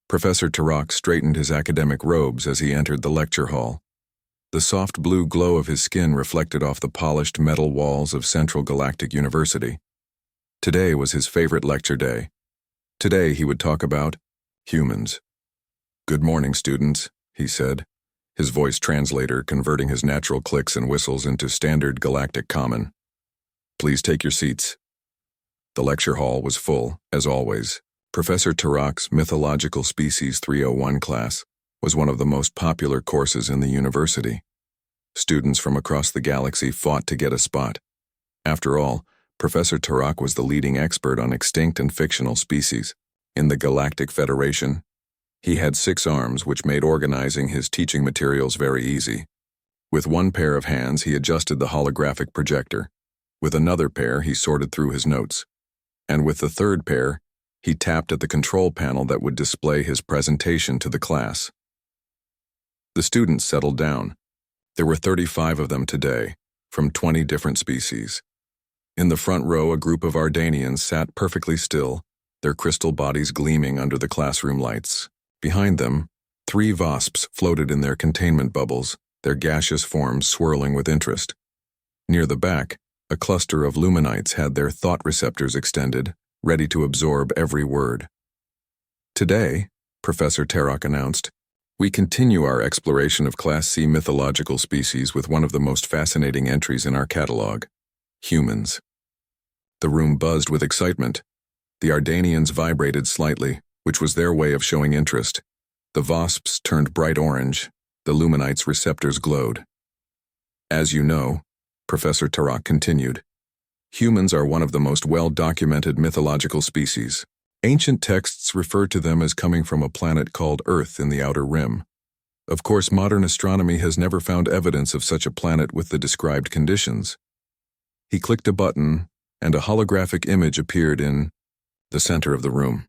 Professor Turok straightened his academic robes as he entered the lecture hall. The soft blue glow of his skin reflected off the polished metal walls of Central Galactic University. Today was his favorite lecture day. Today he would talk about humans. "Good morning, students," he said, his voice translator converting his natural clicks and whistles into standard galactic common. "Please take your seats." The lecture hall was full, as always. Professor Turok's Mythological Species 301 class was one of the most popular courses in the university. Students from across the galaxy fought to get a spot. After all, Professor Turok was the leading expert on extinct and fictional species. In the Galactic Federation, he had 6 arms, which made organizing his teaching materials very easy. With one pair of hands, he adjusted the holographic projector. With another pair, he sorted through his notes. And with the third pair, he tapped at the control panel that would display his presentation to the class. The students settled down. There were 35 of them today, from 20 different species. In the front row, a group of Ardanians sat perfectly still, their crystal bodies gleaming under the classroom lights. Behind them, 3 wasps floated in their containment bubbles, their gaseous forms swirling with interest. Near the back, a cluster of Luminites had their thought receptors extended, ready to absorb every word. "Today," Professor Turok announced, "we continue our exploration of Class C mythological species with one of the most fascinating entries in our catalog, humans." The room buzzed with excitement. The Ardanians vibrated slightly, which was their way of showing interest. The wasps turned bright orange. The Luminites' receptors glowed. "As you know," Professor Turok continued, "humans are one of the most well-documented mythological species. Ancient texts refer to them as coming from a planet called Earth in the Outer Rim. Of course, modern astronomy has never found evidence of such a planet with the described conditions." He clicked a button, and a holographic image appeared in the center of the room.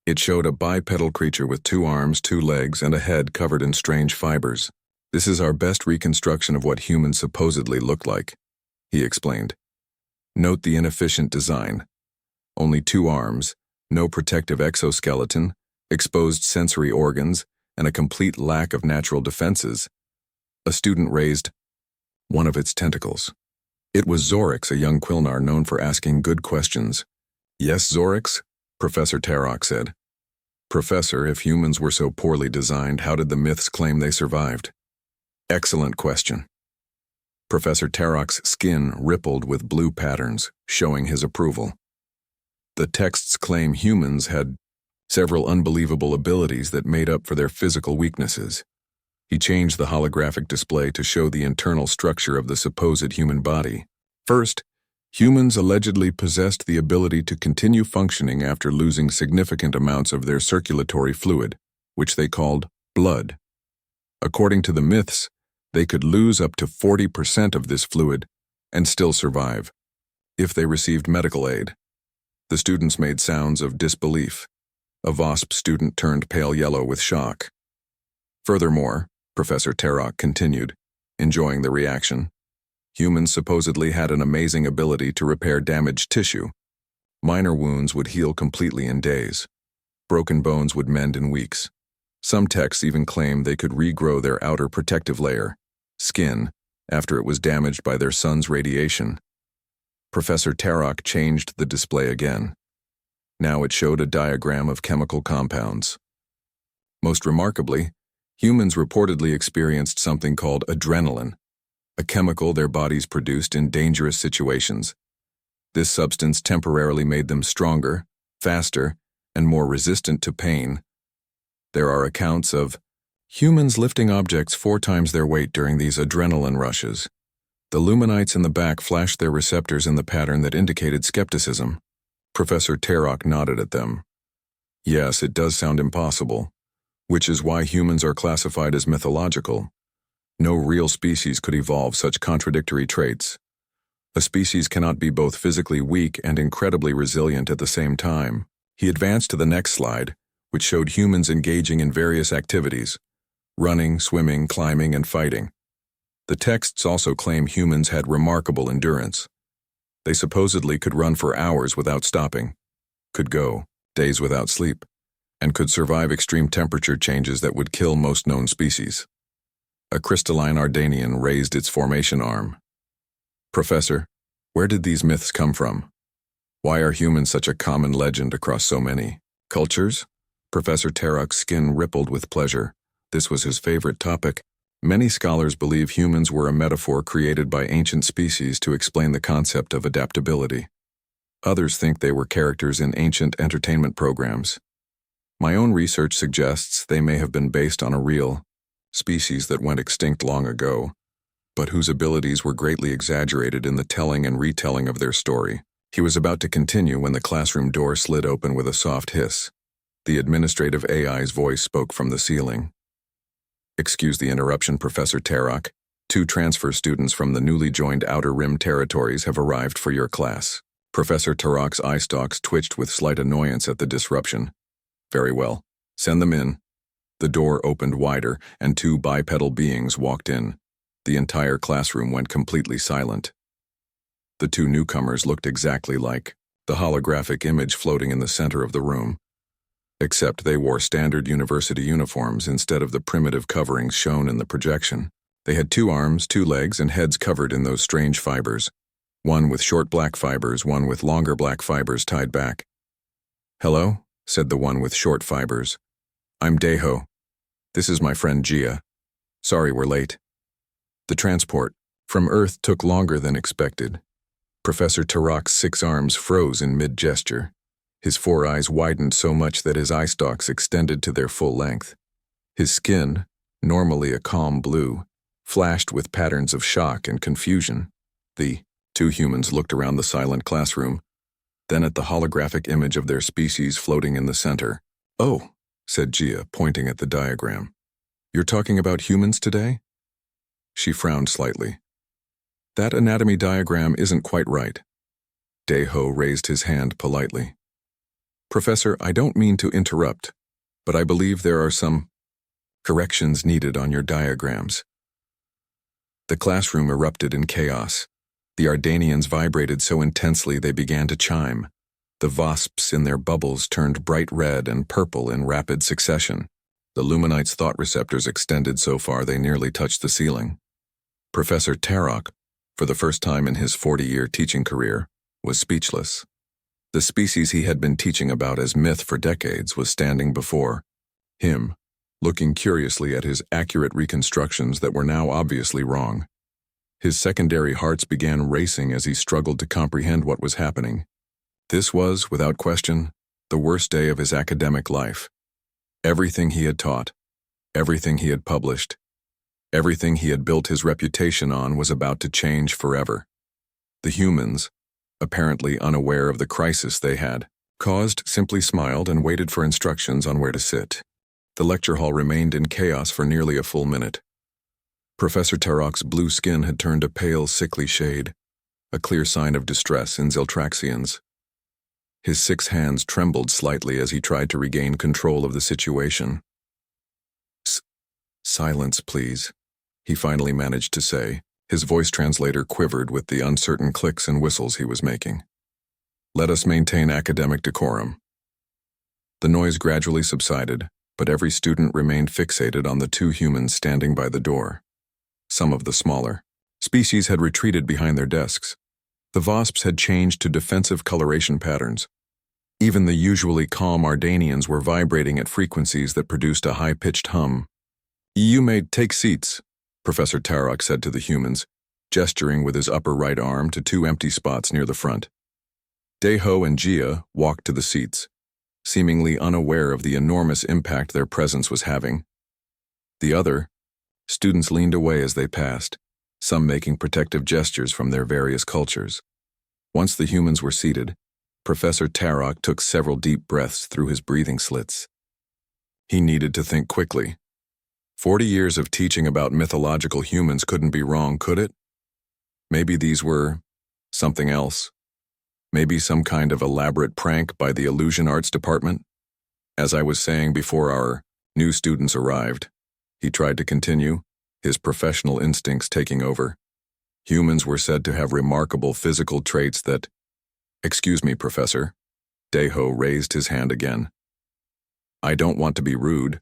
It showed a bipedal creature with 2 arms, 2 legs, and a head covered in strange fibers. "This is our best reconstruction of what humans supposedly look like," he explained. "Note the inefficient design. Only 2 arms, no protective exoskeleton, exposed sensory organs, and a complete lack of natural defenses." A student raised one of its tentacles. It was Zorix, a young Quilnar known for asking good questions. "Yes, Zorix," Professor Turok said. "Professor, if humans were so poorly designed, how did the myths claim they survived?" "Excellent question." Professor Turok's skin rippled with blue patterns, showing his approval. "The texts claim humans had several unbelievable abilities that made up for their physical weaknesses." He changed the holographic display to show the internal structure of the supposed human body. "First, humans allegedly possessed the ability to continue functioning after losing significant amounts of their circulatory fluid, which they called blood. According to the myths, they could lose up to 40% of this fluid and still survive, if they received medical aid." The students made sounds of disbelief. A WASP student turned pale yellow with shock. "Furthermore," Professor Turok continued, enjoying the reaction, "humans supposedly had an amazing ability to repair damaged tissue. Minor wounds would heal completely in days. Broken bones would mend in weeks. Some texts even claim they could regrow their outer protective layer, skin, after it was damaged by their sun's radiation." Professor Turok changed the display again. Now it showed a diagram of chemical compounds. Most remarkably, humans reportedly experienced something called adrenaline, a chemical their bodies produced in dangerous situations. This substance temporarily made them stronger, faster, and more resistant to pain. There are accounts of humans lifting objects 4 times their weight during these adrenaline rushes. The Luminites in the back flashed their receptors in the pattern that indicated skepticism. Professor Turok nodded at them. "Yes, it does sound impossible, which is why humans are classified as mythological. No real species could evolve such contradictory traits. A species cannot be both physically weak and incredibly resilient at the same time." He advanced to the next slide, which showed humans engaging in various activities: running, swimming, climbing, and fighting. The texts also claim humans had remarkable endurance. They supposedly could run for hours without stopping, could go days without sleep, and could survive extreme temperature changes that would kill most known species. A crystalline Ardanian raised its formation arm. Professor, where did these myths come from? Why are humans such a common legend across so many cultures? Professor Tarok's skin rippled with pleasure. This was his favorite topic. Many scholars believe humans were a metaphor created by ancient species to explain the concept of adaptability. Others think they were characters in ancient entertainment programs. My own research suggests they may have been based on a real species that went extinct long ago, but whose abilities were greatly exaggerated in the telling and retelling of their story. He was about to continue when the classroom door slid open with a soft hiss. The administrative AI's voice spoke from the ceiling. Excuse the interruption, Professor Tarok. 2 transfer students from the newly joined Outer Rim territories have arrived for your class. Professor Tarok's eye stalks twitched with slight annoyance at the disruption. Very well. Send them in. The door opened wider, and 2 bipedal beings walked in. The entire classroom went completely silent. The 2 newcomers looked exactly like the holographic image floating in the center of the room, except they wore standard university uniforms instead of the primitive coverings shown in the projection. They had 2 arms, 2 legs, and heads covered in those strange fibers, one with short black fibers, one with longer black fibers tied back. Hello, said the one with short fibers. I'm Deho. This is my friend Gia. Sorry we're late. The transport from Earth took longer than expected. Professor Tarok's 6 arms froze in mid-gesture. His 4 eyes widened so much that his eye stalks extended to their full length. His skin, normally a calm blue, flashed with patterns of shock and confusion. The 2 humans looked around the silent classroom, then at the holographic image of their species floating in the center. Oh, said Gia, pointing at the diagram. You're talking about humans today? She frowned slightly. That anatomy diagram isn't quite right. Deho raised his hand politely. Professor, I don't mean to interrupt, but I believe there are some corrections needed on your diagrams. The classroom erupted in chaos. The Ardanians vibrated so intensely they began to chime. The wasps in their bubbles turned bright red and purple in rapid succession. The Luminites' thought receptors extended so far they nearly touched the ceiling. Professor Tarok, for the first time in his 40-year teaching career, was speechless. The species he had been teaching about as myth for decades was standing before him, looking curiously at his accurate reconstructions that were now obviously wrong. His secondary hearts began racing as he struggled to comprehend what was happening. This was, without question, the worst day of his academic life. Everything he had taught, everything he had published, everything he had built his reputation on was about to change forever. The humans, apparently unaware of the crisis they had caused, simply smiled and waited for instructions on where to sit. The lecture hall remained in chaos for nearly a full minute. Professor Tarok's blue skin had turned a pale, sickly shade, a clear sign of distress in Ziltraxians. His 6 hands trembled slightly as he tried to regain control of the situation. Silence, please, he finally managed to say. His voice translator quivered with the uncertain clicks and whistles he was making. Let us maintain academic decorum. The noise gradually subsided, but every student remained fixated on the 2 humans standing by the door. Some of the smaller species had retreated behind their desks. The wasps had changed to defensive coloration patterns. Even the usually calm Ardanians were vibrating at frequencies that produced a high-pitched hum. You may take seats, Professor Tarok said to the humans, gesturing with his upper right arm to 2 empty spots near the front. Deho and Gia walked to the seats, seemingly unaware of the enormous impact their presence was having. The other students leaned away as they passed, some making protective gestures from their various cultures. Once the humans were seated, Professor Tarok took several deep breaths through his breathing slits. He needed to think quickly. 40 years of teaching about mythological humans couldn't be wrong, could it? Maybe these were something else. Maybe some kind of elaborate prank by the illusion arts department? As I was saying before our new students arrived, he tried to continue, his professional instincts taking over. Humans were said to have remarkable physical traits that... Excuse me, Professor. Deho raised his hand again. I don't want to be rude,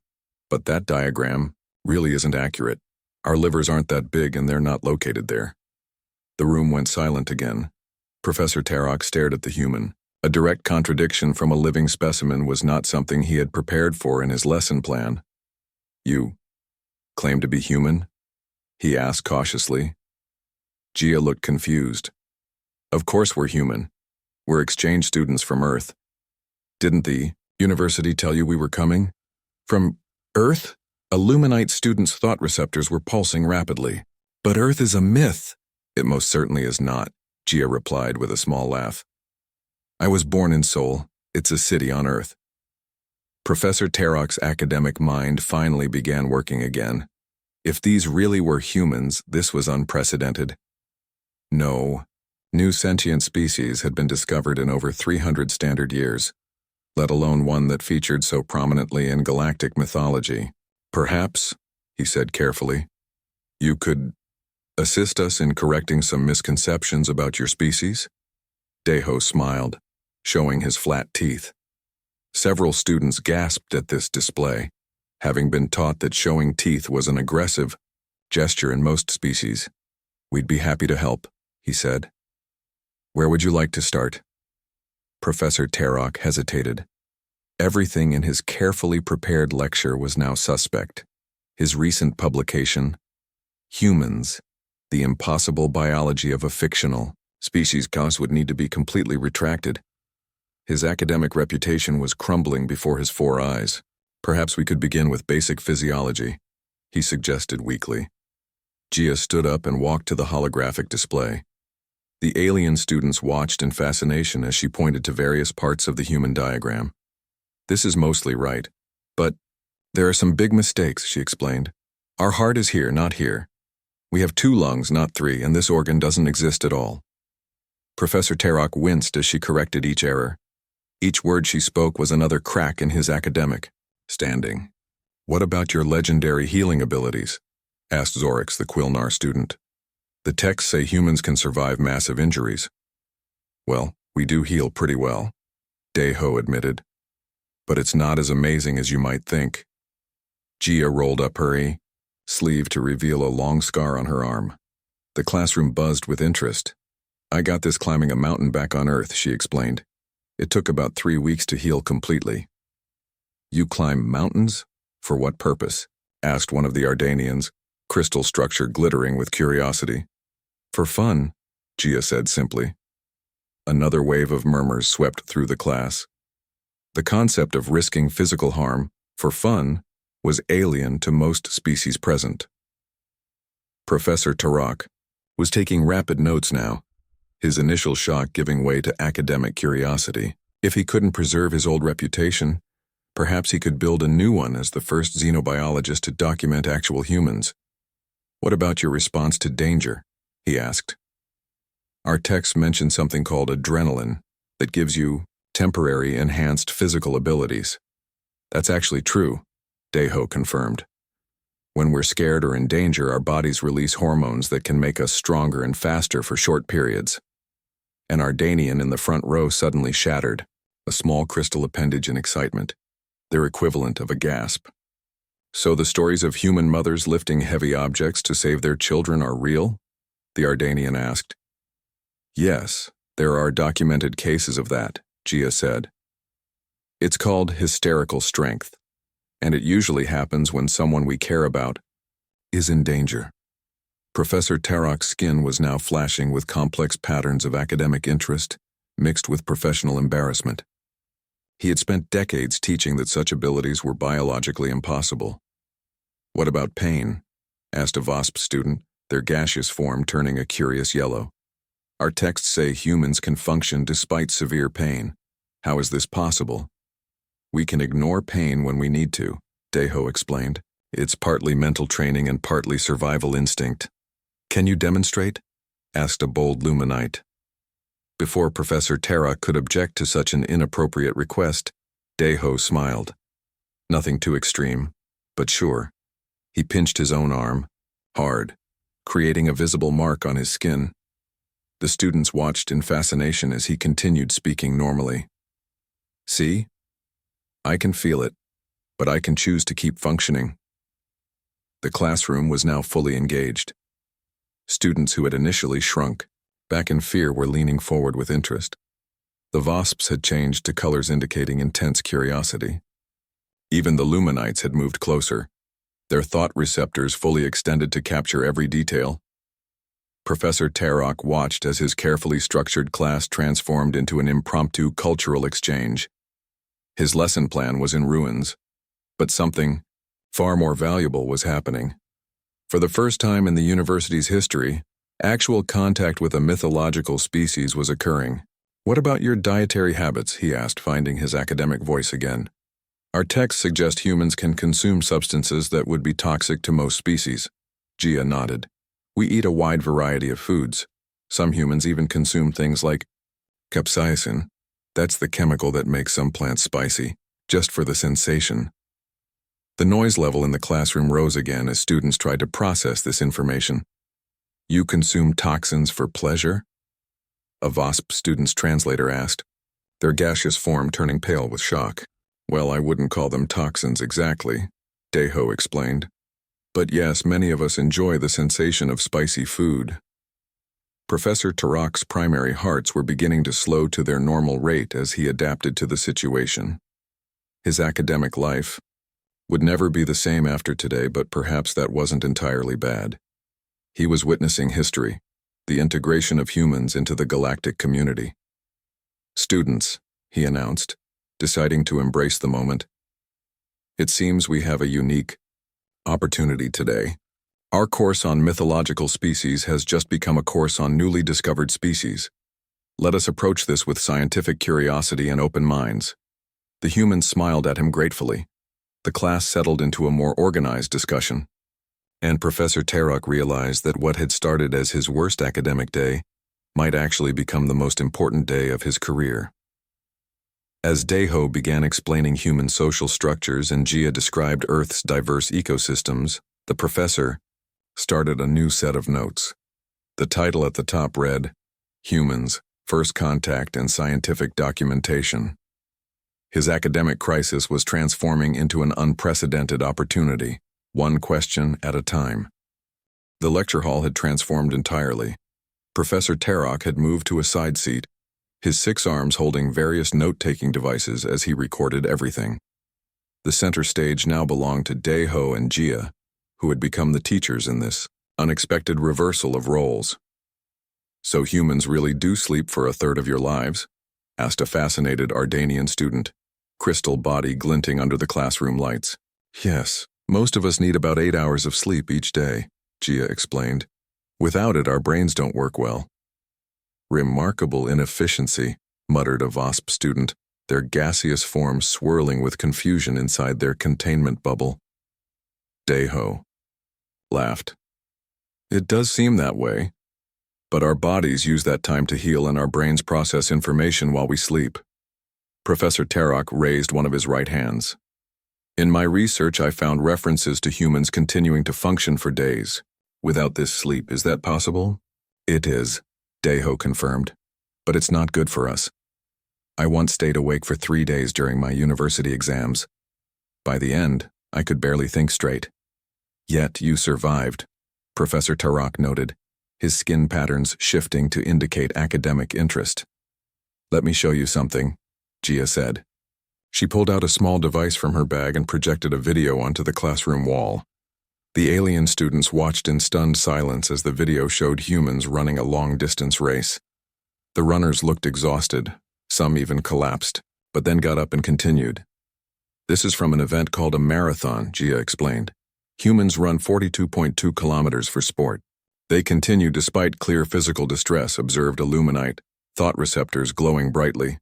but that diagram really isn't accurate. Our livers aren't that big and they're not located there. The room went silent again. Professor Tarok stared at the human. A direct contradiction from a living specimen was not something he had prepared for in his lesson plan. You claim to be human? He asked cautiously. Gia looked confused. Of course we're human. We're exchange students from Earth. Didn't the university tell you we were coming? From Earth? Illuminite students' thought receptors were pulsing rapidly. But Earth is a myth. It most certainly is not, Gia replied with a small laugh. I was born in Seoul. It's a city on Earth. Professor Tarok's academic mind finally began working again. If these really were humans, this was unprecedented. No, new sentient species had been discovered in over 300 standard years, let alone one that featured so prominently in galactic mythology. Perhaps, he said carefully, you could assist us in correcting some misconceptions about your species? Daeho smiled, showing his flat teeth. Several students gasped at this display, having been taught that showing teeth was an aggressive gesture in most species. We'd be happy to help, he said. Where would you like to start? Professor Tarok hesitated. Everything in his carefully prepared lecture was now suspect. His recent publication, Humans, the Impossible Biology of a Fictional Species cause, would need to be completely retracted. His academic reputation was crumbling before his 4 eyes. Perhaps we could begin with basic physiology, he suggested weakly. Gia stood up and walked to the holographic display. The alien students watched in fascination as she pointed to various parts of the human diagram. This is mostly right, but there are some big mistakes, she explained. Our heart is here, not here. We have 2 lungs, not 3, and this organ doesn't exist at all. Professor Tarok winced as she corrected each error. Each word she spoke was another crack in his academic standing. What about your legendary healing abilities? Asked Zorix, the Quilnar student. The texts say humans can survive massive injuries. Well, we do heal pretty well, Daeho admitted. But it's not as amazing as you might think. Gia rolled up her sleeve to reveal a long scar on her arm. The classroom buzzed with interest. I got this climbing a mountain back on Earth, she explained. It took about 3 weeks to heal completely. You climb mountains? For what purpose? Asked one of the Ardanians, crystal structure glittering with curiosity. For fun, Gia said simply. Another wave of murmurs swept through the class. The concept of risking physical harm for fun was alien to most species present. Professor Tarok was taking rapid notes now, his initial shock giving way to academic curiosity. If he couldn't preserve his old reputation, perhaps he could build a new one as the first xenobiologist to document actual humans. What about your response to danger? He asked. Our text mentioned something called adrenaline that gives you temporary enhanced physical abilities. That's actually true, Daeho confirmed. When we're scared or in danger, our bodies release hormones that can make us stronger and faster for short periods. An Ardanian in the front row suddenly shattered, a small crystal appendage in excitement, their equivalent of a gasp. So the stories of human mothers lifting heavy objects to save their children are real? The Ardanian asked. Yes, there are documented cases of that, Gia said. It's called hysterical strength, and it usually happens when someone we care about is in danger. Professor Tarok's skin was now flashing with complex patterns of academic interest, mixed with professional embarrassment. He had spent decades teaching that such abilities were biologically impossible. What about pain? Asked a VOSP student, their gaseous form turning a curious yellow. Our texts say humans can function despite severe pain. How is this possible? We can ignore pain when we need to, Daeho explained. It's partly mental training and partly survival instinct. Can you demonstrate? Asked a bold Luminite. Before Professor Tarok could object to such an inappropriate request, Daeho smiled. Nothing too extreme, but sure. He pinched his own arm, hard, creating a visible mark on his skin. The students watched in fascination as he continued speaking normally. See? I can feel it. but I can choose to keep functioning. The classroom was now fully engaged. Students who had initially shrunk back in fear were leaning forward with interest. The VOSPs had changed to colors indicating intense curiosity. Even the Luminites had moved closer, their thought receptors fully extended to capture every detail. Professor Tarok watched as his carefully structured class transformed into an impromptu cultural exchange. His lesson plan was in ruins, but something far more valuable was happening. For the first time in the university's history, actual contact with a mythological species was occurring. "What about your dietary habits?" he asked, finding his academic voice again. "Our texts suggest humans can consume substances that would be toxic to most species." Gia nodded. "We eat a wide variety of foods. Some humans even consume things like capsaicin. That's the chemical that makes some plants spicy, just for the sensation." The noise level in the classroom rose again as students tried to process this information. "You consume toxins for pleasure?" a VOSP student's translator asked, their gaseous form turning pale with shock. "Well, I wouldn't call them toxins exactly," Deho explained. "But yes, many of us enjoy the sensation of spicy food." Professor Tarok's primary hearts were beginning to slow to their normal rate as he adapted to the situation. His academic life would never be the same after today, but perhaps that wasn't entirely bad. He was witnessing history, the integration of humans into the galactic community. "Students," he announced, deciding to embrace the moment. "It seems we have a unique opportunity today. Our course on mythological species has just become a course on newly discovered species. Let us approach this with scientific curiosity and open minds." The humans smiled at him gratefully. The class settled into a more organized discussion, and Professor Tarok realized that what had started as his worst academic day might actually become the most important day of his career. As Deho began explaining human social structures and Gia described Earth's diverse ecosystems, the professor started a new set of notes. The title at the top read, "Humans, First Contact and Scientific Documentation." His academic crisis was transforming into an unprecedented opportunity, one question at a time. The lecture hall had transformed entirely. Professor Tarok had moved to a side seat, his 6 arms holding various note-taking devices as he recorded everything. The center stage now belonged to Deho and Gia, who had become the teachers in this unexpected reversal of roles. "So humans really do sleep for a third of your lives?" asked a fascinated Ardanian student, crystal body glinting under the classroom lights. "Yes, most of us need about 8 hours of sleep each day," Gia explained. "Without it, our brains don't work well." "Remarkable inefficiency," muttered a VOSP student, their gaseous forms swirling with confusion inside their containment bubble. Deho laughed. "It does seem that way, but our bodies use that time to heal and our brains process information while we sleep." Professor Tarok raised one of his right hands. "In my research, I found references to humans continuing to function for days without this sleep. Is that possible?" "It is," Deho confirmed, "but it's not good for us. I once stayed awake for 3 days during my university exams. By the end, I could barely think straight." "Yet you survived," Professor Tarok noted, his skin patterns shifting to indicate academic interest. "Let me show you something," Gia said. She pulled out a small device from her bag and projected a video onto the classroom wall. The alien students watched in stunned silence as the video showed humans running a long-distance race. The runners looked exhausted, some even collapsed, but then got up and continued. "This is from an event called a marathon," Gia explained. "Humans run 42.2 kilometers for sport. They continue despite clear physical distress," observed a Luminite, thought receptors glowing brightly.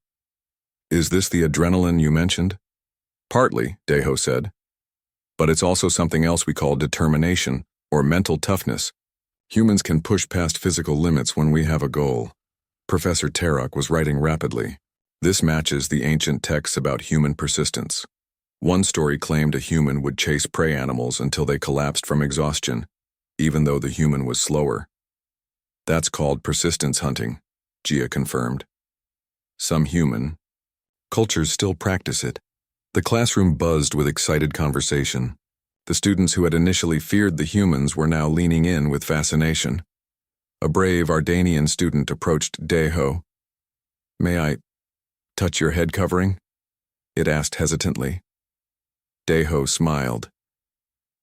"Is this the adrenaline you mentioned?" "Partly," Deho said. "But it's also something else we call determination, or mental toughness. Humans can push past physical limits when we have a goal." Professor Tarok was writing rapidly. "This matches the ancient texts about human persistence. One story claimed a human would chase prey animals until they collapsed from exhaustion, even though the human was slower. That's called persistence hunting," Gia confirmed. "Some human cultures still practice it, The classroom buzzed with excited conversation. The students who had initially feared the humans were now leaning in with fascination. A brave Ardanian student approached Deho. "May I touch your head covering?" it asked hesitantly. Deho smiled.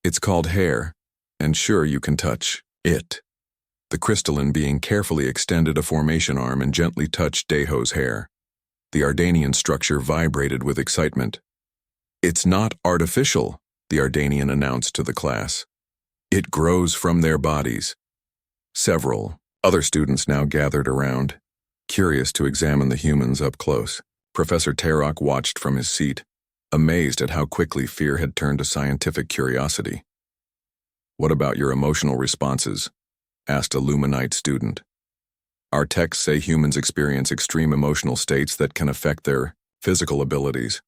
"It's called hair, and sure you can touch it." The crystalline being carefully extended a formation arm and gently touched Deho's hair. The Ardanian structure vibrated with excitement. "It's not artificial," the Ardanian announced to the class. "It grows from their bodies." Several other students now gathered around, curious to examine the humans up close. Professor Tarok watched from his seat, amazed at how quickly fear had turned to scientific curiosity. "What about your emotional responses?" asked a Luminite student. "Our texts say humans experience extreme emotional states that can affect their physical abilities."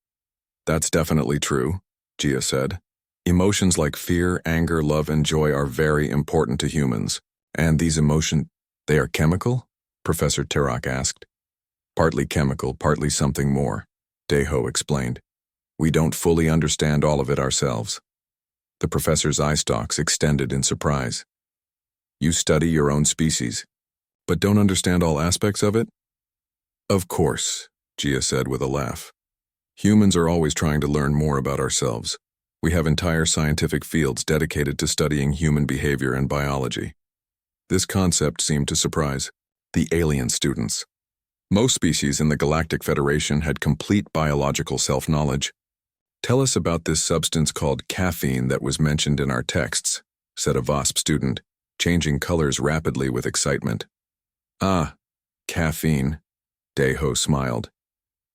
"That's definitely true," Gia said. "Emotions like fear, anger, love, and joy are very important to humans. And these emotions, they are chemical?" Professor Tarok asked. "Partly chemical, partly something more," Deho explained. "We don't fully understand all of it ourselves." The professor's eye stalks extended in surprise. "You study your own species, but don't understand all aspects of it?" "Of course," Gia said with a laugh. "Humans are always trying to learn more about ourselves. We have entire scientific fields dedicated to studying human behavior and biology." This concept seemed to surprise the alien students. Most species in the Galactic Federation had complete biological self-knowledge. "Tell us about this substance called caffeine that was mentioned in our texts," said a VOSP student, changing colors rapidly with excitement. "Ah, caffeine," Deho smiled.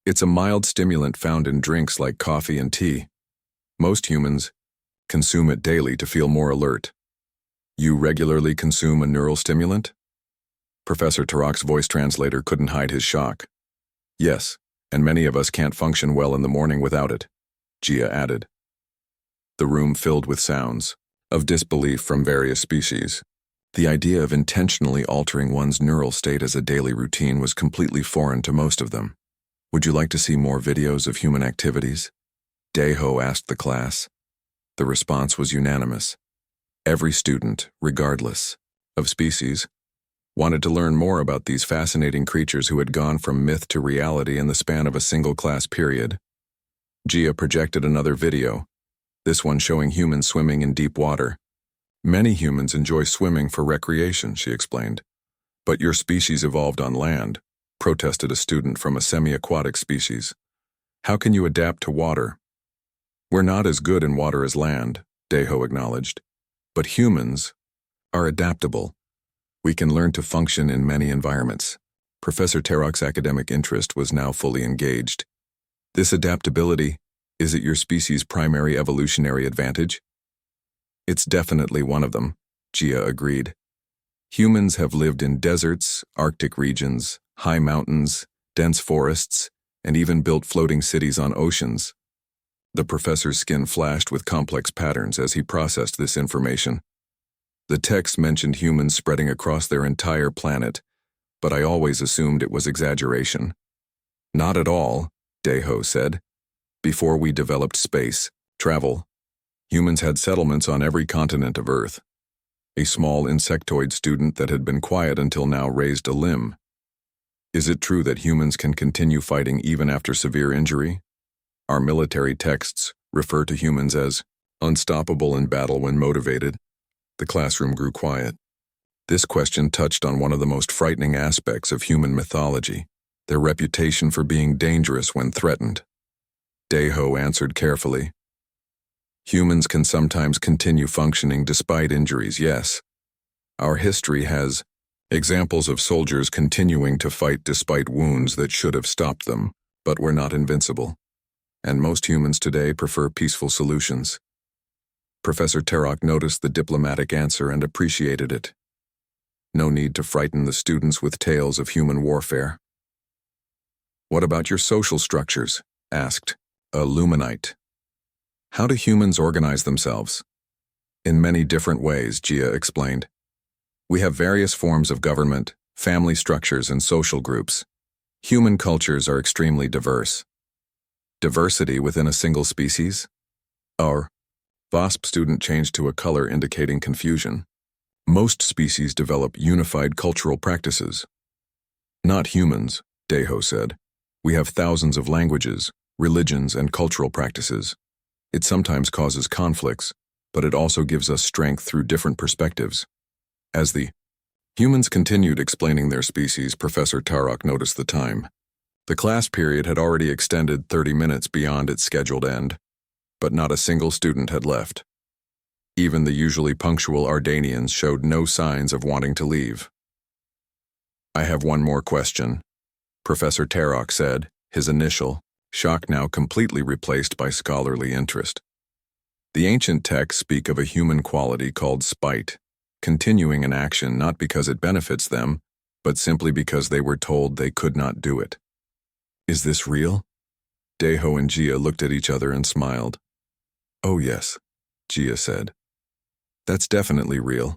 "It's a mild stimulant found in drinks like coffee and tea. Most humans consume it daily to feel more alert." "You regularly consume a neural stimulant?" Professor Tarok's voice translator couldn't hide his shock. "Yes, and many of us can't function well in the morning without it," Gia added. The room filled with sounds of disbelief from various species. The idea of intentionally altering one's neural state as a daily routine was completely foreign to most of them. "Would you like to see more videos of human activities?" Deho asked the class. The response was unanimous. Every student, regardless of species, wanted to learn more about these fascinating creatures who had gone from myth to reality in the span of a single class period. Gia projected another video, this one showing humans swimming in deep water. "Many humans enjoy swimming for recreation," she explained. "But your species evolved on land," protested a student from a semi-aquatic species. "How can you adapt to water?" "We're not as good in water as land," Deho acknowledged. "But humans are adaptable. We can learn to function in many environments." Professor Tarok's academic interest was now fully engaged. "This adaptability, is it your species' primary evolutionary advantage?" "It's definitely one of them," Gia agreed. "Humans have lived in deserts, Arctic regions, high mountains, dense forests, and even built floating cities on oceans." The professor's skin flashed with complex patterns as he processed this information. "The text mentioned humans spreading across their entire planet, but I always assumed it was exaggeration." "Not at all," Deho said. "Before we developed space travel, humans had settlements on every continent of Earth." A small insectoid student that had been quiet until now raised a limb. "Is it true that humans can continue fighting even after severe injury? Our military texts refer to humans as unstoppable in battle when motivated." The classroom grew quiet. This question touched on one of the most frightening aspects of human mythology, their reputation for being dangerous when threatened. Deho answered carefully. "Humans can sometimes continue functioning despite injuries, yes. Our history has examples of soldiers continuing to fight despite wounds that should have stopped them, but were not invincible. And most humans today prefer peaceful solutions." Professor Tarok noticed the diplomatic answer and appreciated it. No need to frighten the students with tales of human warfare. "What about your social structures?" asked a Luminite. "How do humans organize themselves?" "In many different ways," Gia explained. "We have various forms of government, family structures, and social groups. Human cultures are extremely diverse." Diversity within a single species? Our WASP student changed to a color indicating confusion. Most species develop unified cultural practices. Not humans, Deho said. We have thousands of languages, religions, and cultural practices. It sometimes causes conflicts, but it also gives us strength through different perspectives. As the humans continued explaining their species, Professor Tarok noticed the time. The class period had already extended 30 minutes beyond its scheduled end, but not a single student had left. Even the usually punctual Ardanians showed no signs of wanting to leave. I have one more question, Professor Tarok said, his initial shock now completely replaced by scholarly interest. The ancient texts speak of a human quality called spite, continuing an action not because it benefits them, but simply because they were told they could not do it. Is this real? Deho and Gia looked at each other and smiled. Oh yes, Gia said. That's definitely real.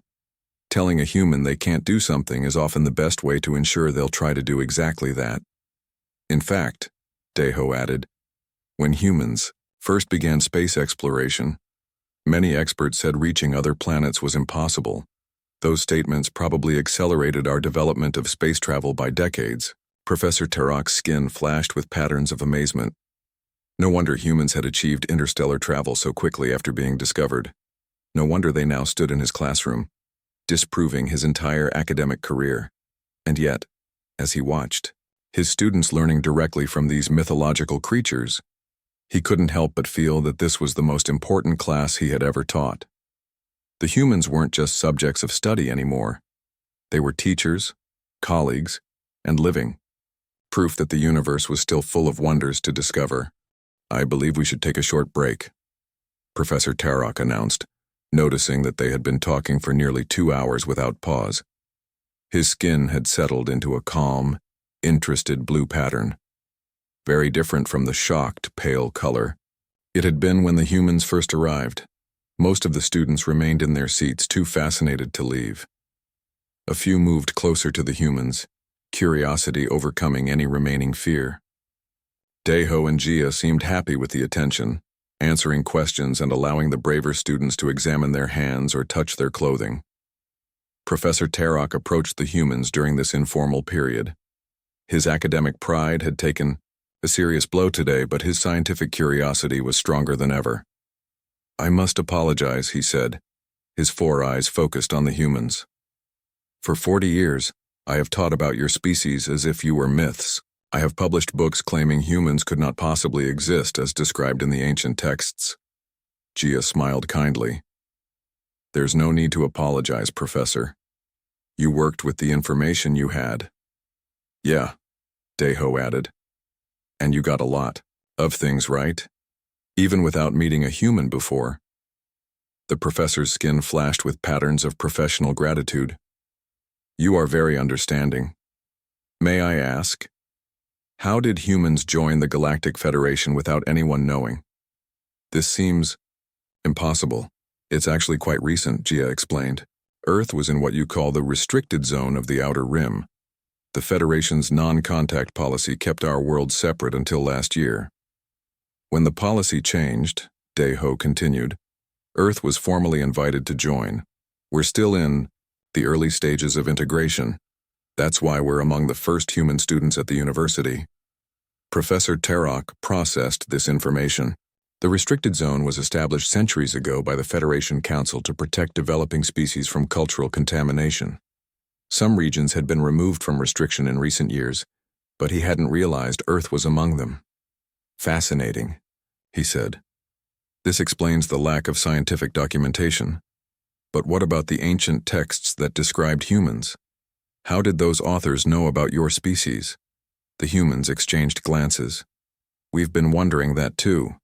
Telling a human they can't do something is often the best way to ensure they'll try to do exactly that. In fact, Deho added, when humans first began space exploration, many experts said reaching other planets was impossible. Those statements probably accelerated our development of space travel by decades. Professor Tarok's skin flashed with patterns of amazement. No wonder humans had achieved interstellar travel so quickly after being discovered. No wonder they now stood in his classroom, disproving his entire academic career. And yet, as he watched his students learning directly from these mythological creatures, he couldn't help but feel that this was the most important class he had ever taught. The humans weren't just subjects of study anymore. They were teachers, colleagues, and living proof that the universe was still full of wonders to discover. I believe we should take a short break, Professor Tarok announced, noticing that they had been talking for nearly 2 hours without pause. His skin had settled into a calm, interested blue pattern, very different from the shocked, pale color it had been when the humans first arrived. Most of the students remained in their seats, too fascinated to leave. A few moved closer to the humans, curiosity overcoming any remaining fear. Deho and Gia seemed happy with the attention, answering questions and allowing the braver students to examine their hands or touch their clothing. Professor Tarok approached the humans during this informal period. His academic pride had taken a serious blow today, but his scientific curiosity was stronger than ever. I must apologize, he said, his 4 eyes focused on the humans. For 40 years, I have taught about your species as if you were myths. I have published books claiming humans could not possibly exist as described in the ancient texts. Gia smiled kindly. There's no need to apologize, Professor. You worked with the information you had. Yeah, Deho added. And you got a lot of things right, even without meeting a human before. The professor's skin flashed with patterns of professional gratitude. You are very understanding. May I ask, how did humans join the Galactic Federation without anyone knowing? This seems impossible. It's actually quite recent, Gia explained. Earth was in what you call the restricted zone of the Outer Rim. The Federation's non-contact policy kept our world separate until last year. When the policy changed, Deho continued, Earth was formally invited to join. We're still in the early stages of integration. That's why we're among the first human students at the university. Professor Tarok processed this information. The restricted zone was established centuries ago by the Federation Council to protect developing species from cultural contamination. Some regions had been removed from restriction in recent years, but he hadn't realized Earth was among them. Fascinating, he said. This explains the lack of scientific documentation. But what about the ancient texts that described humans? How did those authors know about your species? The humans exchanged glances. We've been wondering that too,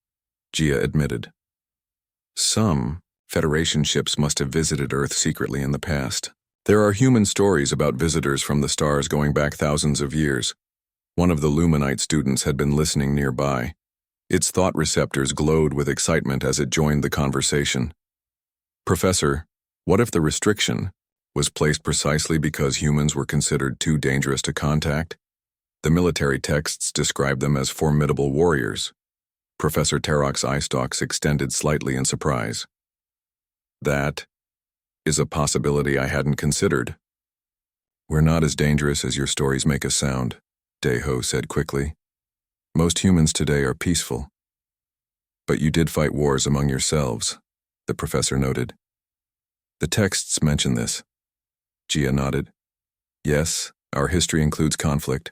Gia admitted. Some Federation ships must have visited Earth secretly in the past. There are human stories about visitors from the stars going back thousands of years. One of the Luminite students had been listening nearby. Its thought receptors glowed with excitement as it joined the conversation. Professor, what if the restriction was placed precisely because humans were considered too dangerous to contact? The military texts describe them as formidable warriors. Professor Tarok's eye stalks extended slightly in surprise. That is a possibility I hadn't considered. We're not as dangerous as your stories make us sound, Daeho said quickly. Most humans today are peaceful. But you did fight wars among yourselves, the professor noted. The texts mention this. Jia nodded. Yes, our history includes conflict.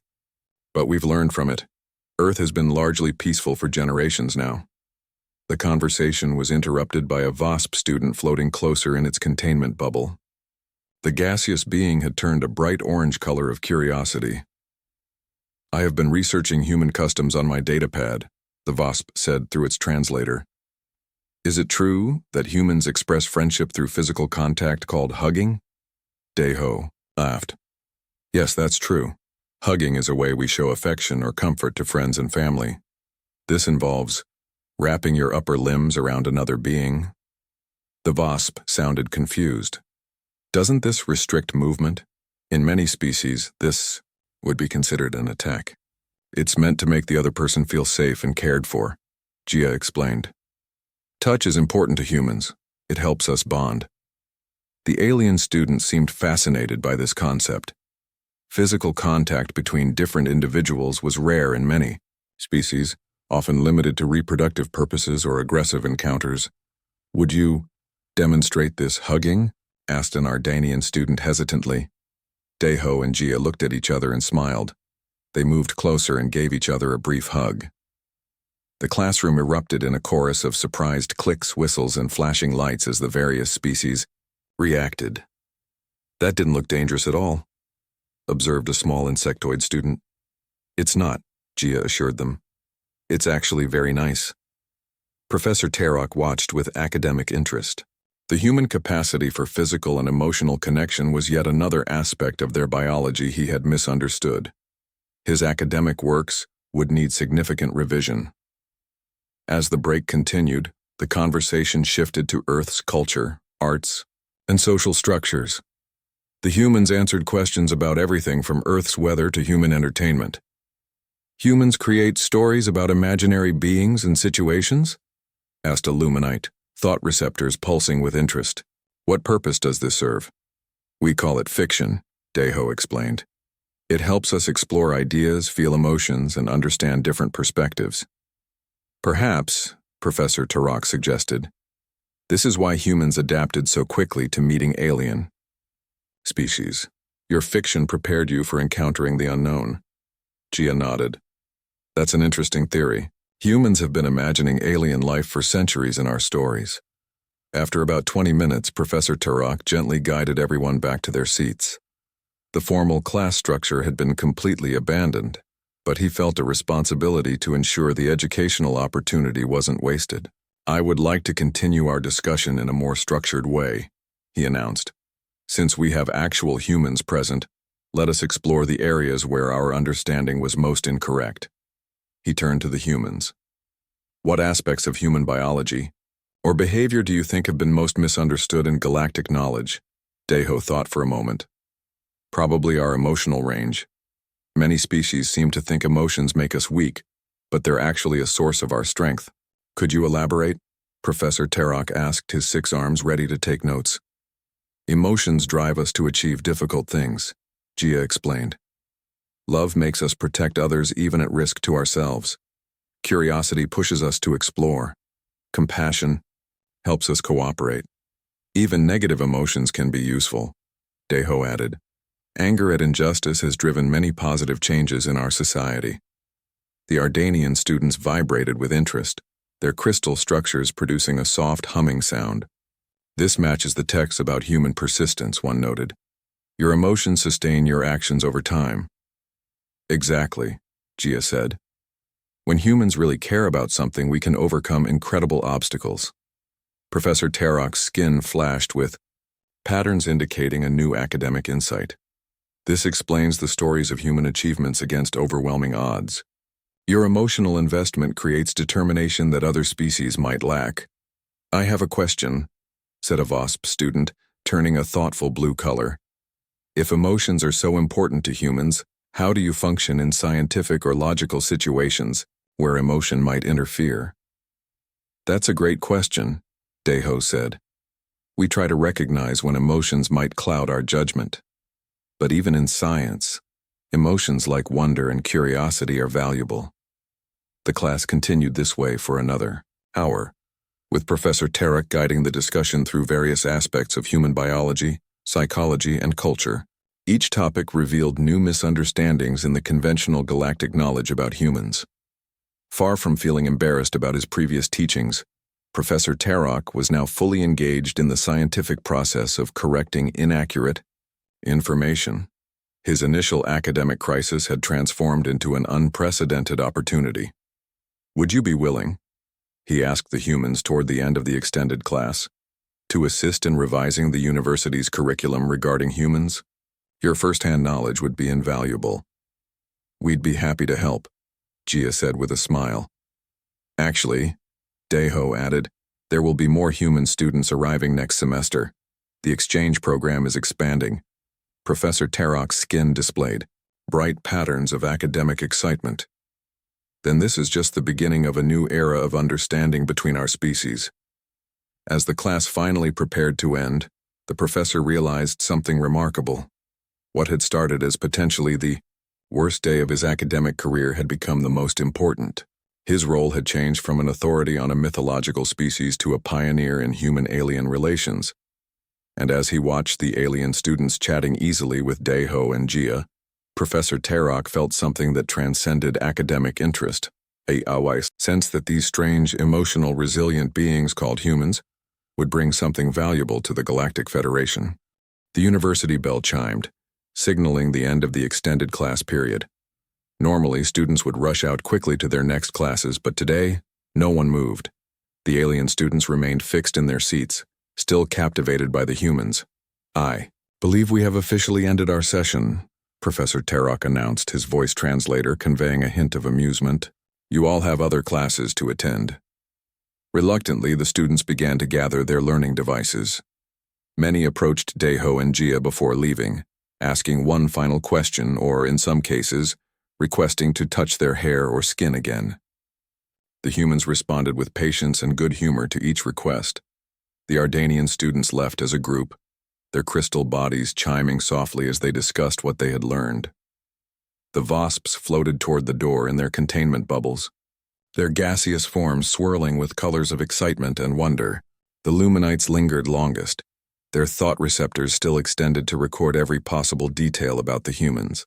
But we've learned from it. Earth has been largely peaceful for generations now. The conversation was interrupted by a VOSP student floating closer in its containment bubble. The gaseous being had turned a bright orange color of curiosity. I have been researching human customs on my datapad, the VOSP said through its translator. Is it true that humans express friendship through physical contact called hugging? Daeho laughed. Yes, that's true. Hugging is a way we show affection or comfort to friends and family. This involves wrapping your upper limbs around another being. The VOSP sounded confused. Doesn't this restrict movement? In many species, this would be considered an attack. It's meant to make the other person feel safe and cared for, Jia explained. Touch is important to humans. It helps us bond. The alien student seemed fascinated by this concept. Physical contact between different individuals was rare in many species, often limited to reproductive purposes or aggressive encounters. Would you demonstrate this hugging? Asked an Ardanian student hesitantly. Daeho and Jia looked at each other and smiled. They moved closer and gave each other a brief hug. The classroom erupted in a chorus of surprised clicks, whistles, and flashing lights as the various species reacted. That didn't look dangerous at all, observed a small insectoid student. It's not, Jia assured them. It's actually very nice. Professor Tarok watched with academic interest. The human capacity for physical and emotional connection was yet another aspect of their biology he had misunderstood. His academic works would need significant revision. As the break continued, the conversation shifted to Earth's culture, arts, and social structures. The humans answered questions about everything from Earth's weather to human entertainment. Humans create stories about imaginary beings and situations? Asked a Luminite, thought receptors pulsing with interest. What purpose does this serve? We call it fiction, Daeho explained. It helps us explore ideas, feel emotions, and understand different perspectives. Perhaps, Professor Tarok suggested, this is why humans adapted so quickly to meeting alien species. Your fiction prepared you for encountering the unknown. Jia nodded. That's an interesting theory. Humans have been imagining alien life for centuries in our stories. After about 20 minutes, Professor Tarok gently guided everyone back to their seats. The formal class structure had been completely abandoned, but he felt a responsibility to ensure the educational opportunity wasn't wasted. I would like to continue our discussion in a more structured way, he announced. Since we have actual humans present, let us explore the areas where our understanding was most incorrect. He turned to the humans. What aspects of human biology or behavior do you think have been most misunderstood in galactic knowledge? Daeho thought for a moment. Probably our emotional range. Many species seem to think emotions make us weak, but they're actually a source of our strength. Could you elaborate? Professor Tarok asked, his 6 arms ready to take notes. Emotions drive us to achieve difficult things, Jia explained. Love makes us protect others even at risk to ourselves. Curiosity pushes us to explore. Compassion helps us cooperate. Even negative emotions can be useful, Daeho added. Anger at injustice has driven many positive changes in our society. The Ardanian students vibrated with interest, their crystal structures producing a soft humming sound. This matches the text about human persistence, one noted. Your emotions sustain your actions over time. Exactly, Jia said. When humans really care about something, we can overcome incredible obstacles. Professor Tarok's skin flashed with patterns indicating a new academic insight. This explains the stories of human achievements against overwhelming odds. Your emotional investment creates determination that other species might lack. I have a question, said a VOSP student, turning a thoughtful blue color. If emotions are so important to humans, how do you function in scientific or logical situations where emotion might interfere? That's a great question, Deho said. We try to recognize when emotions might cloud our judgment. But even in science, emotions like wonder and curiosity are valuable. The class continued this way for another hour, with Professor Tarek guiding the discussion through various aspects of human biology, psychology, and culture. Each topic revealed new misunderstandings in the conventional galactic knowledge about humans. Far from feeling embarrassed about his previous teachings, Professor Tarok was now fully engaged in the scientific process of correcting inaccurate information. His initial academic crisis had transformed into an unprecedented opportunity. Would you be willing, he asked the humans toward the end of the extended class, to assist in revising the university's curriculum regarding humans? Your first-hand knowledge would be invaluable. We'd be happy to help, Gia said with a smile. Actually, Deho added, there will be more human students arriving next semester. The exchange program is expanding. Professor Tarok's skin displayed bright patterns of academic excitement. Then this is just the beginning of a new era of understanding between our species. As the class finally prepared to end, the professor realized something remarkable. What had started as potentially the worst day of his academic career had become the most important. His role had changed from an authority on a mythological species to a pioneer in human-alien relations. And as he watched the alien students chatting easily with Deho and Gia, Professor Tarok felt something that transcended academic interest. HFY sensed that these strange, emotional, resilient beings called humans would bring something valuable to the Galactic Federation. The university bell chimed, signaling the end of the extended class period. Normally, students would rush out quickly to their next classes, but today, no one moved. The alien students remained fixed in their seats, still captivated by the humans. I believe we have officially ended our session, Professor Tarok announced, his voice translator conveying a hint of amusement. You all have other classes to attend. Reluctantly, the students began to gather their learning devices. Many approached Deho and Gia before leaving, asking one final question or, in some cases, requesting to touch their hair or skin again. The humans responded with patience and good humor to each request. The Ardanian students left as a group, their crystal bodies chiming softly as they discussed what they had learned. The Wasps floated toward the door in their containment bubbles, their gaseous forms swirling with colors of excitement and wonder. The Luminites lingered longest, their thought receptors still extended to record every possible detail about the humans.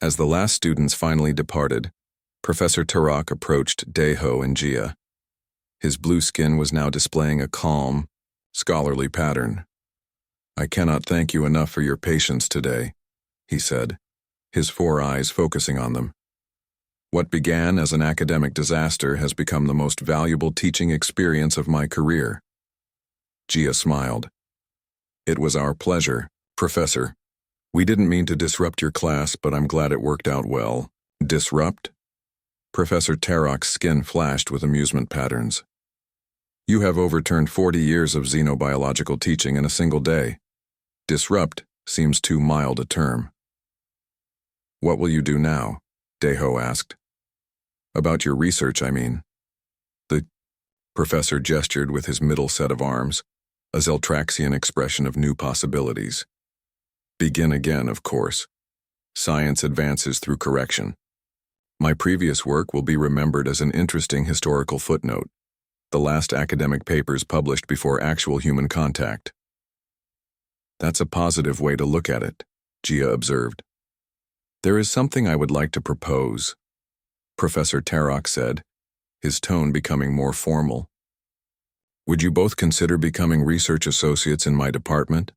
As the last students finally departed, Professor Tarok approached Deho and Gia. His blue skin was now displaying a calm, scholarly pattern. I cannot thank you enough for your patience today, he said, his 4 eyes focusing on them. What began as an academic disaster has become the most valuable teaching experience of my career. Gia smiled. It was our pleasure, Professor. We didn't mean to disrupt your class, but I'm glad it worked out well. Disrupt? Professor Tarok's skin flashed with amusement patterns. You have overturned 40 years of xenobiological teaching in a single day. Disrupt seems too mild a term. What will you do now? Deho asked. About your research, I mean. The professor gestured with his middle set of arms, a Zeltraxian expression of new possibilities. Begin again, of course. Science advances through correction. My previous work will be remembered as an interesting historical footnote, the last academic papers published before actual human contact. That's a positive way to look at it, Gia observed. There is something I would like to propose, Professor Tarok said, his tone becoming more formal. Would you both consider becoming research associates in my department?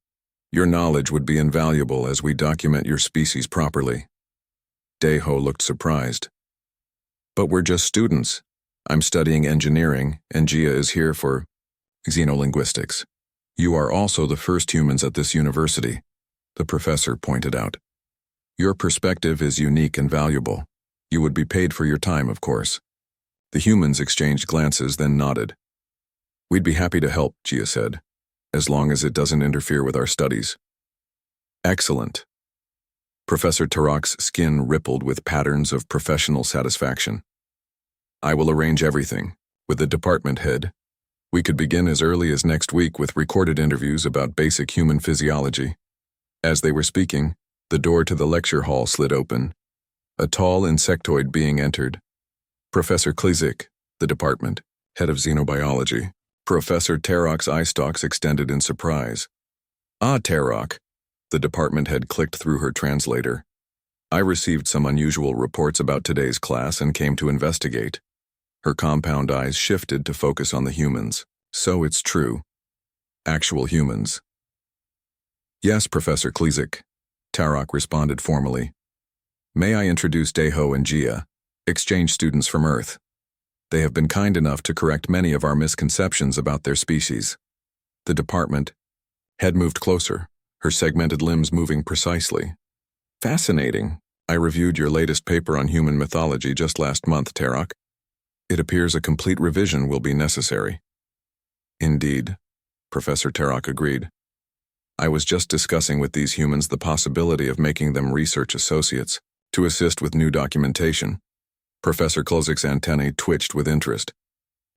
Your knowledge would be invaluable as we document your species properly. Deho looked surprised. But we're just students. I'm studying engineering, and Gia is here for xenolinguistics. You are also the first humans at this university, the professor pointed out. Your perspective is unique and valuable. You would be paid for your time, of course. The humans exchanged glances, then nodded. We'd be happy to help, Gia said, as long as it doesn't interfere with our studies. Excellent. Professor Tarok's skin rippled with patterns of professional satisfaction. I will arrange everything. with the department head. We could begin as early as next week with recorded interviews about basic human physiology. As they were speaking, the door to the lecture hall slid open. A tall insectoid being entered. Professor Klizik, the department head of xenobiology. Professor Tarok's eye stalks extended in surprise. Ah, Tarok, the department head clicked through her translator. I received some unusual reports about today's class and came to investigate. Her compound eyes shifted to focus on the humans. So it's true. Actual humans. Yes, Professor Klizik, Tarok responded formally. May I introduce Deho and Gia, exchange students from Earth. They have been kind enough to correct many of our misconceptions about their species. The department head moved closer, her segmented limbs moving precisely. Fascinating. I reviewed your latest paper on human mythology just last month, Tarok. It appears a complete revision will be necessary. Indeed, Professor Tarok agreed. I was just discussing with these humans the possibility of making them research associates to assist with new documentation. Professor Klozik's antennae twitched with interest.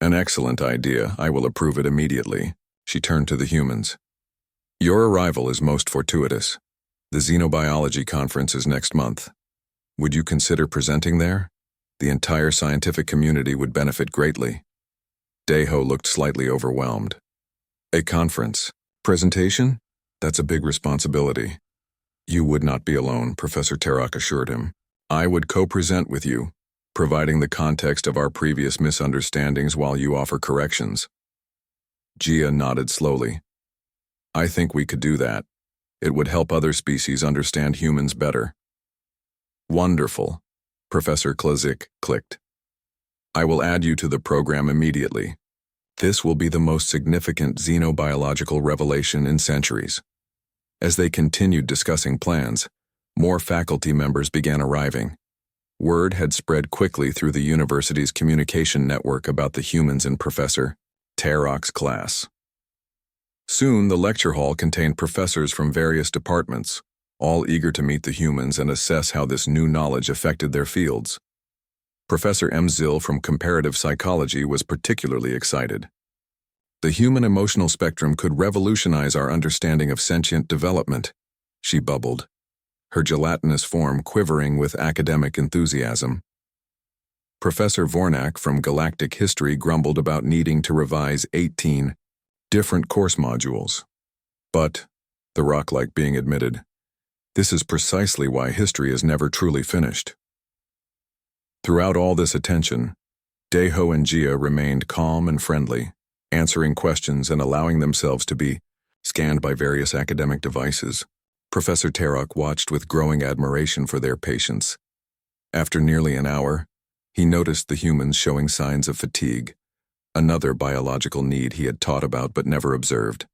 An excellent idea. I will approve it immediately. She turned to the humans. Your arrival is most fortuitous. The Xenobiology Conference is next month. Would you consider presenting there? The entire scientific community would benefit greatly. Deho looked slightly overwhelmed. A conference? Presentation? That's a big responsibility. You would not be alone, Professor Tarok assured him. I would co-present with you, providing the context of our previous misunderstandings while you offer corrections. Gia nodded slowly. I think we could do that. It would help other species understand humans better. Wonderful, Professor Klozik clicked. I will add you to the program immediately. This will be the most significant xenobiological revelation in centuries. As they continued discussing plans, more faculty members began arriving. Word had spread quickly through the university's communication network about the humans in Professor Tarok's class. Soon, the lecture hall contained professors from various departments, all eager to meet the humans and assess how this new knowledge affected their fields. Professor M. Zill from comparative psychology was particularly excited. The human emotional spectrum could revolutionize our understanding of sentient development, she bubbled, her gelatinous form quivering with academic enthusiasm. Professor Vornak from galactic history grumbled about needing to revise 18 different course modules. But, the rock-like being admitted, this is precisely why history is never truly finished. Throughout all this attention, Deho and Gia remained calm and friendly, answering questions and allowing themselves to be scanned by various academic devices. Professor Tarok watched with growing admiration for their patience. After nearly an hour, he noticed the humans showing signs of fatigue, another biological need he had taught about but never observed.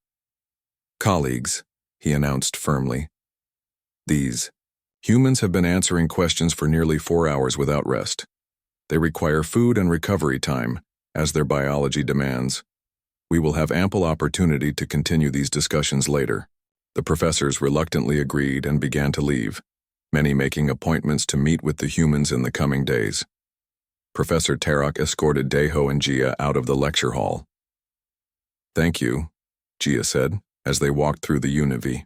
Colleagues, he announced firmly. These humans have been answering questions for nearly 4 hours without rest. They require food and recovery time, as their biology demands. We will have ample opportunity to continue these discussions later. The professors reluctantly agreed and began to leave, many making appointments to meet with the humans in the coming days. Professor Tarok escorted Deho and Gia out of the lecture hall. Thank you, Gia said, as they walked through the Univ.